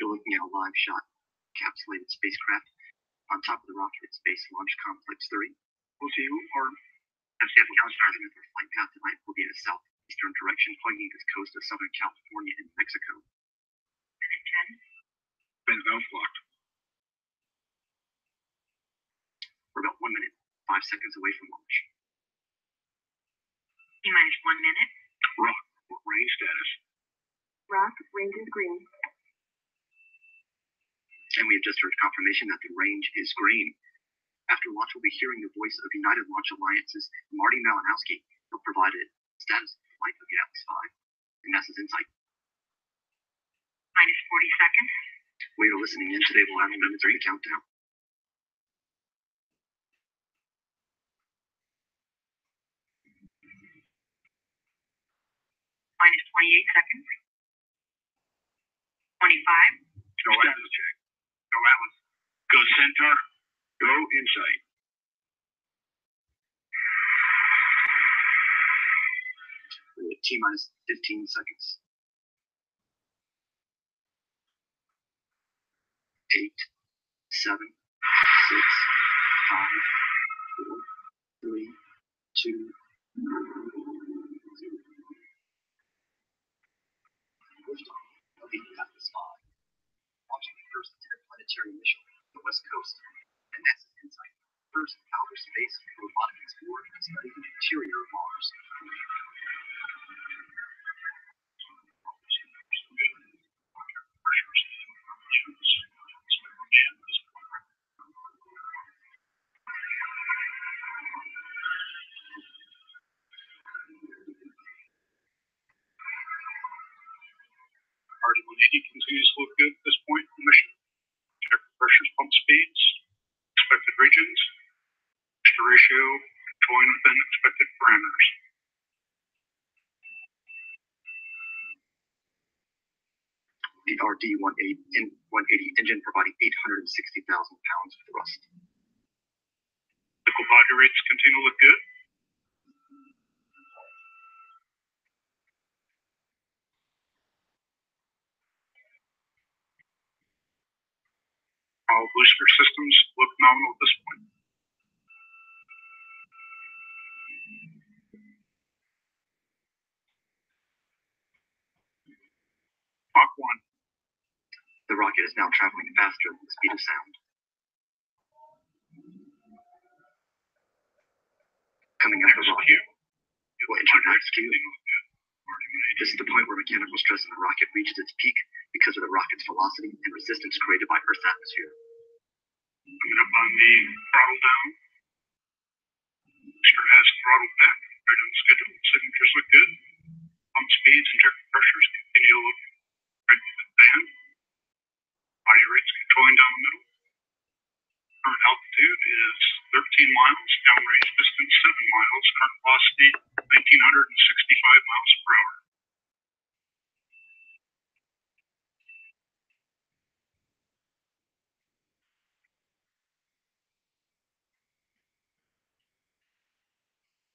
You're looking at a live shot encapsulated spacecraft on top of the rocket at Space Launch Complex 3. We'll see you, or as the starting with their flight path tonight will be in a southeastern direction, hugging the coast of Southern California and Mexico. Minute 10. Been blocked. We're about 1 minute, 5 seconds away from launch. T-minus 1 minute. Rock, range status. Rock, range is green. And we have just heard confirmation that the range is green. After launch, we'll be hearing the voice of United Launch Alliance's Marty Malinowski. He'll provide a status of flight of the Atlas V and NASA's Insight. Minus 40 seconds. We are listening in. Today we'll have a minute 3 countdown. Minus 28 seconds. 25. Go Atlas check. Go Atlas. Go Centaur. Go Insight. We're at T-minus 15 seconds. 8, 7, 6, 5, 4, 3, 2, 0. Of the Atlas V, launching the first interplanetary mission on the West Coast, and NASA's Insight, first outer space robotic explorer to study the interior of Mars. Iridium 180 continues to look good at this point in the mission. Check pressures, pump speeds, expected regions, moisture ratio, controlling within expected parameters. The RD-180 engine providing 860,000 pounds of thrust. Vehicle body rates continue to look good. All booster systems look nominal at this point. Mach 1. The rocket is now traveling faster than the speed of sound. Coming up the rocket, we'll enter max Q. This is the point where mechanical stress in the rocket reaches its peak because of the rocket's velocity and resistance created by Earth's atmosphere. Coming up on the throttle down. Booster has throttled back, right on schedule. Signatures look good. Pump speeds and injector pressures continue to look right in the band. Body rates controlling down the middle. Current altitude is 13 miles, downrange distance 7 miles, current velocity 1,965 miles per hour.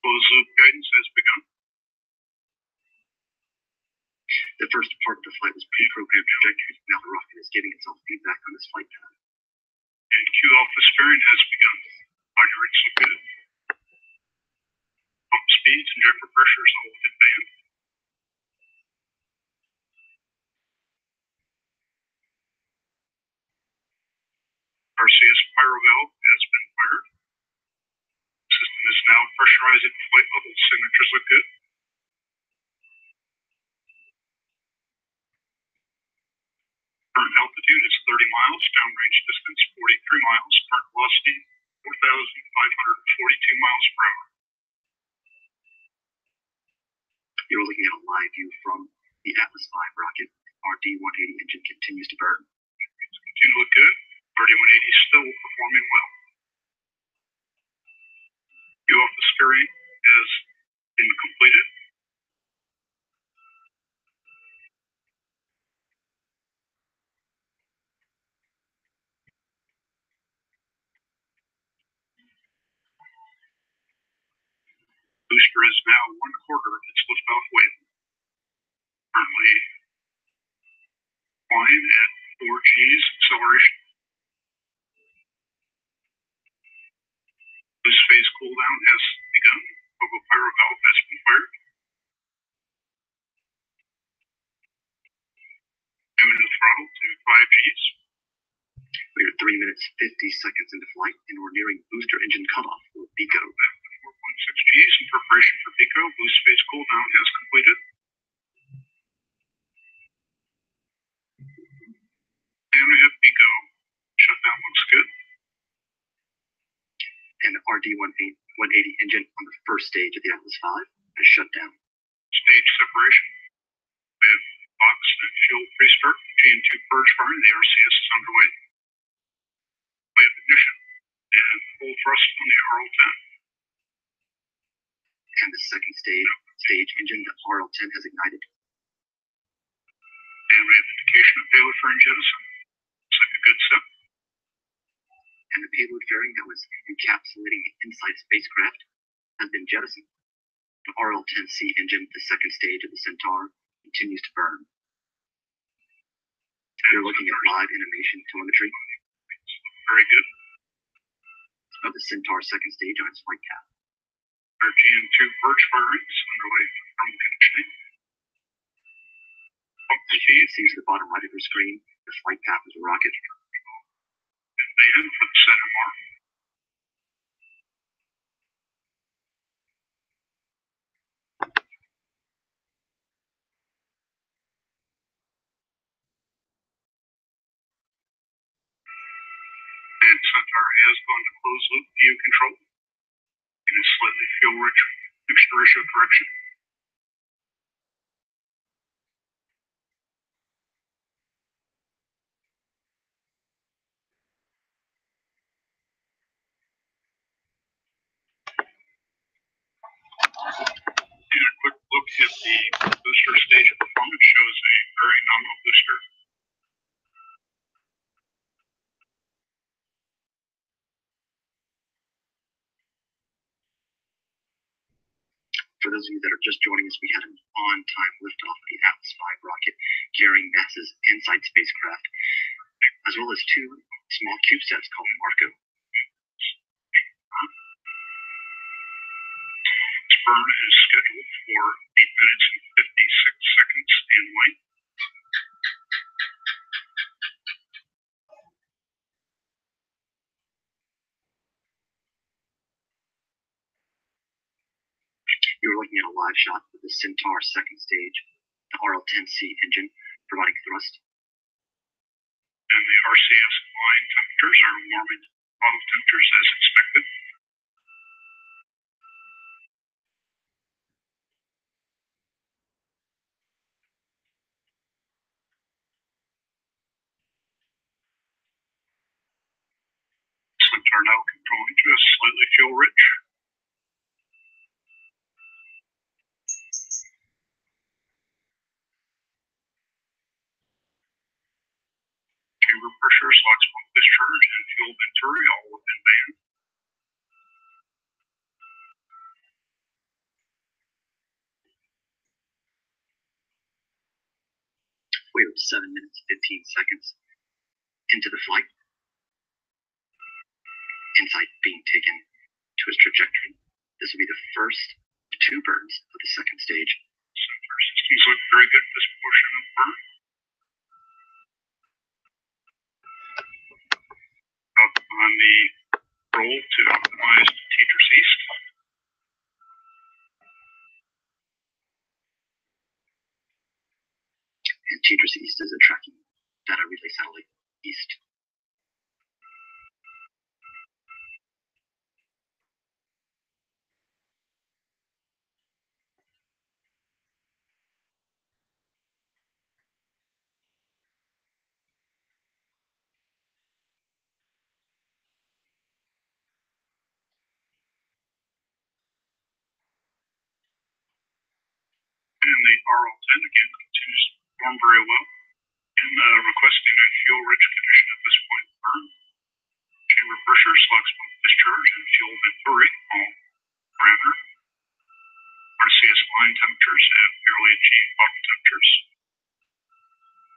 Closed loop guidance has begun. The first part of the flight was pre-programmed trajectories. Now the rocket is giving itself feedback on its flight path. And Q alpha steering has begun. Body rates look good. Pump speeds, injector pressures all within band. RCS pyro valve has been fired. System is now pressurized at flight level. Signatures look good. Current altitude is 30 miles, downrange distance 43 miles, current velocity 4,542 miles per hour. You're looking at a live view from the Atlas V rocket. RD-180 engine continues to burn. Continue to look good. RD-180 is still performing well. Q alpha steering has been completed. Booster is now 1/4 of its liftoff weight. Currently flying at 4Gs, acceleration. Loose phase cooldown has begun. Pyro valve has been fired. Jamming the throttle to 5Gs. We are 3 minutes 50 seconds into flight, and we're nearing booster engine cutoff for BECO. 4.6Gs in preparation for BECO. Boost phase cooldown has completed. And we have BECO. Shutdown looks good. And the RD-180 engine on the first stage of the Atlas V has shut down. Stage separation. We have box and fuel restart. GN2 purge firing. The RCS is underway. We have ignition and full thrust on the RL-10. And the second stage engine, the RL-10, has ignited. And we have indication of payload fairing jettison. Looks like a good step. And the payload fairing that was encapsulating the inside spacecraft has been jettisoned. The RL-10C engine, the second stage of the Centaur, continues to burn. You're looking at live animation telemetry. Very good. Of the Centaur second stage on its flight path. Our GN2 purge firing is underway for thermal conditioning. As you can see to the bottom right of your screen, the flight path is a rocket. And band for the ZMR. And Centaur has gone to closed loop view control. It is slightly fuel rich mixture ratio correction. And a quick look at the booster stage performance shows a very nominal booster. For those of you that are just joining us, we had an on-time liftoff of the Atlas V rocket carrying NASA's InSight spacecraft, as well as two small CubeSats called Marco. Its burn is scheduled for 8 minutes and 56 seconds in light. You're looking at a live shot of the Centaur second stage, the RL-10C engine providing thrust. And the RCS line temperatures are warming throttle temperatures as expected. Centaur now controlling just slightly fuel rich. Chamber pressures, LOX pump discharge, and fuel venturi all within band. We are 7 minutes 15 seconds into the flight. InSight being taken to its trajectory. This will be the first of two burns of the second stage. Centaur systems look very good for this portion of burn. Up on the roll to optimize TESS East. And TESS East is a tracking data relay satellite east. And the RL-10 again continues to perform very well in requesting a fuel-rich condition at this point in burn. Chamber pressure, LOX pump discharge, and fuel venturi all parameter. RCS line temperatures have nearly achieved bottom temperatures.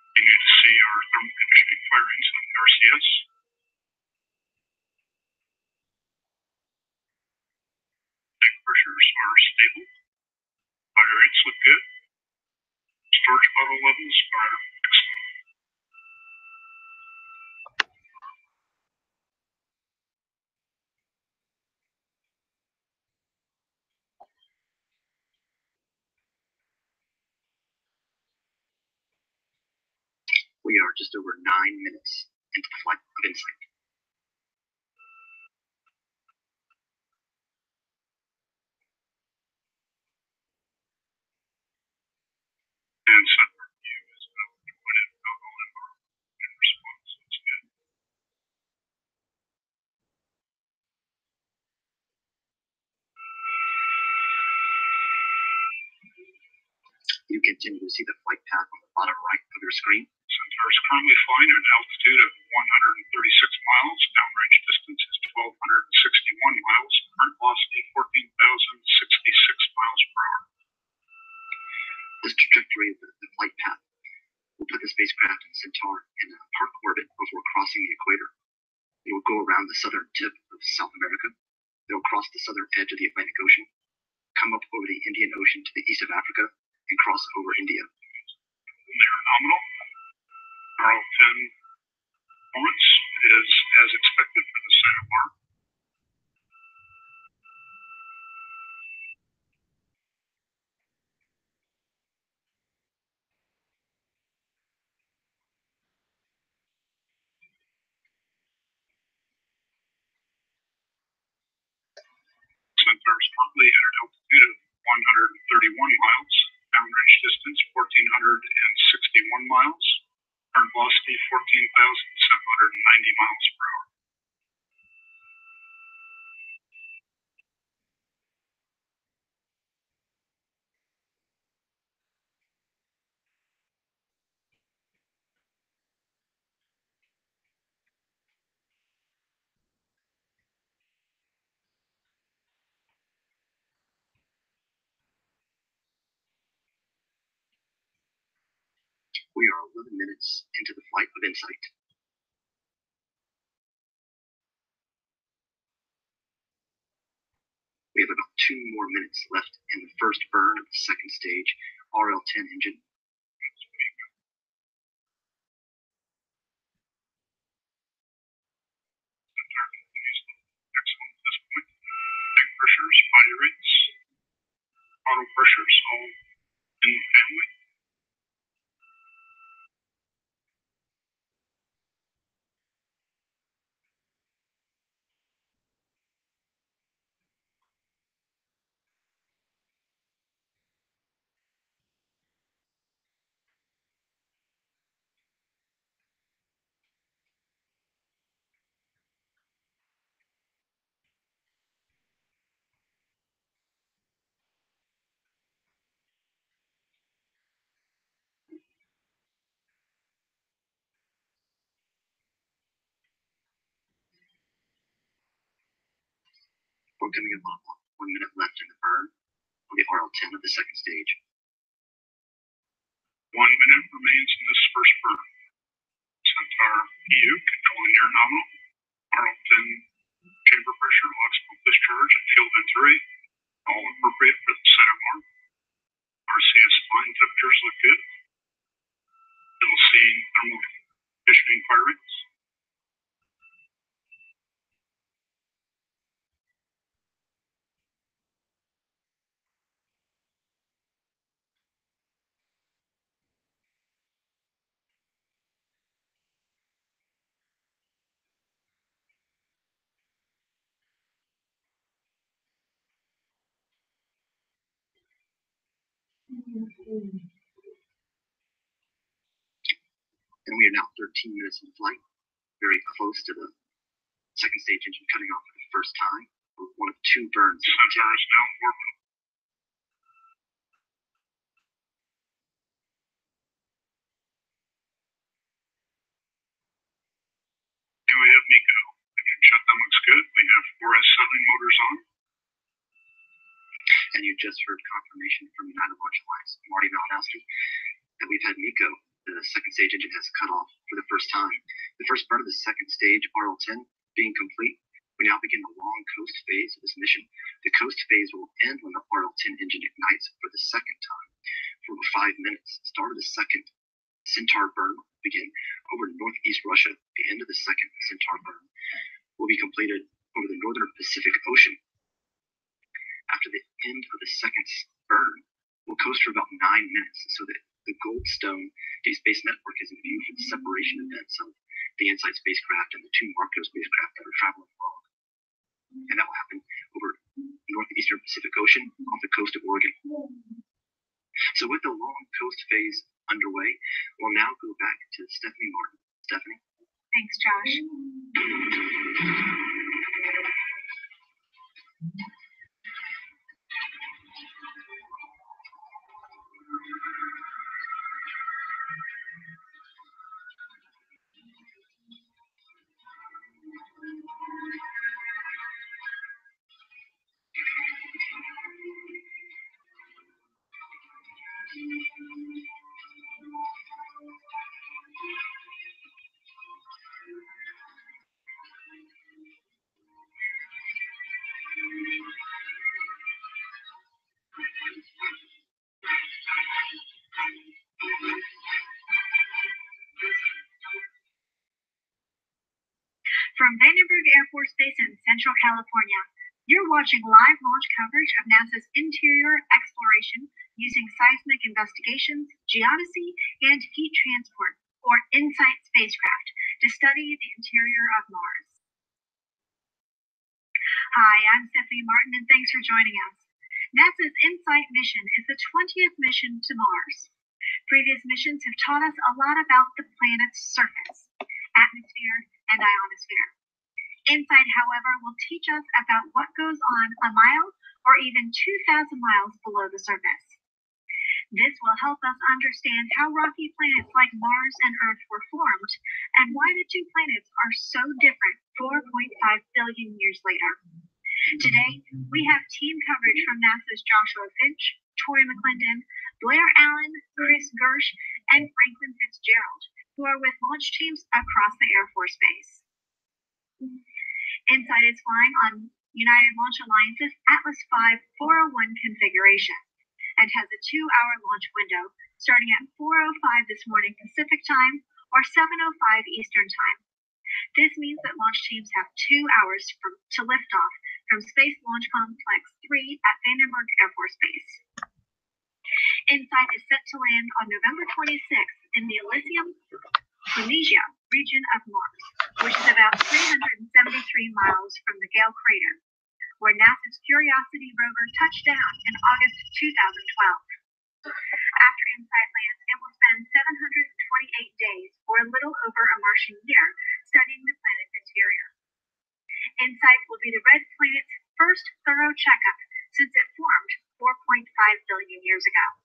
Continue to see our thermal conditioning firings on the RCS. Tank pressures are stable. Fire rates look good. Storage bottle levels are excellent. We are just over 9 minutes into the flight of Insight. And center view is now pointed out in response. That's good. You continue to see the flight path on the bottom right of your screen. Centaur is currently flying at an altitude of 136 miles. Downrange distance is 1,261 miles. Current velocity 14,066 miles per hour. This trajectory of the flight path will put the spacecraft and Centaur in a park orbit before crossing the equator. It will go around the southern tip of South America. It will cross the southern edge of the Atlantic Ocean, come up over the Indian Ocean to the east of Africa, and cross over India. They're nominal. RL-10 performance is as expected for the SAMR. Centaur is currently at an altitude of 131 miles. Downrange distance 1,461 miles. Current velocity 14,790 miles per hour. We are 11 minutes into the flight of Insight. We have about 2 more minutes left in the first burn of the second stage RL-10 engine. Centaur continues to look excellent at this point. Tank pressures, body rates, throttle pressures, all in the family. We're coming up on 1 minute left in the burn of the RL-10 of the second stage. 1 minute remains in this first burn. Centaur EU controlling air nominal. RL-10 chamber pressure, LOX pump discharge, and fuel venturi, all appropriate for the SAMR. RCS line temperatures look good. You'll see thermal conditioning fire rates. And we are now 13 minutes in flight, very close to the second stage engine cutting off for the first time. One of 2 burns. Centaur is now orbital. And we have MECO. Engine shutdown looks good. We have 4S settling motors on. And you just heard confirmation from United Launch Alliance, Marty Malinowski, that we've had MECO The second stage engine has cut off for the first time. The first part of the second stage, RL-10, being complete, we now begin the long coast phase of this mission. The coast phase will end when the RL-10 engine ignites for the second time for 5 minutes. The start of the second Centaur burn will begin over northeast Russia. The end of the second Centaur burn will be completed over the northern Pacific Ocean. After the end of the second burn, we'll coast for about 9 minutes so that the Goldstone Deep Space Network is in view for the separation events of the InSight spacecraft and the two Marco spacecraft that are traveling along. And that will happen over northeastern Pacific Ocean off the coast of Oregon. So with the long coast phase underway, we'll now go back to Stephanie Martin. Stephanie? Thanks, Josh. From Vandenberg Air Force Base in Central California, you're watching live launch coverage of NASA's interior exploration using seismic investigations, geodesy, and heat transport, or InSight spacecraft, to study the interior of Mars. Hi, I'm Stephanie Martin, and thanks for joining us. NASA's InSight mission is the 20th mission to Mars. Previous missions have taught us a lot about the planet's surface, atmosphere, and ionosphere. InSight, however, will teach us about what goes on a mile or even 2,000 miles below the surface. This will help us understand how rocky planets like Mars and Earth were formed and why the two planets are so different 4.5 billion years later. Today, we have team coverage from NASA's Joshua Finch, Tori McClendon, Blair Allen, Chris Gersh, and Franklin Fitzgerald, who are with launch teams across the Air Force Base. InSight is flying on United Launch Alliance's Atlas V 401 configuration and has a 2-hour launch window starting at 4:05 this morning Pacific time or 7:05 Eastern time. This means that launch teams have 2 hours to lift off from Space Launch Complex 3 at Vandenberg Air Force Base. InSight is set to land on November 26th in the Elysium Planitia region of Mars, which is about 373 miles from the Gale crater, where NASA's Curiosity rover touched down in August 2012. After InSight lands, it will spend 728 days, or a little over a Martian year, studying the planet's interior. InSight will be the red planet's first thorough checkup since it formed 4.5 billion years ago.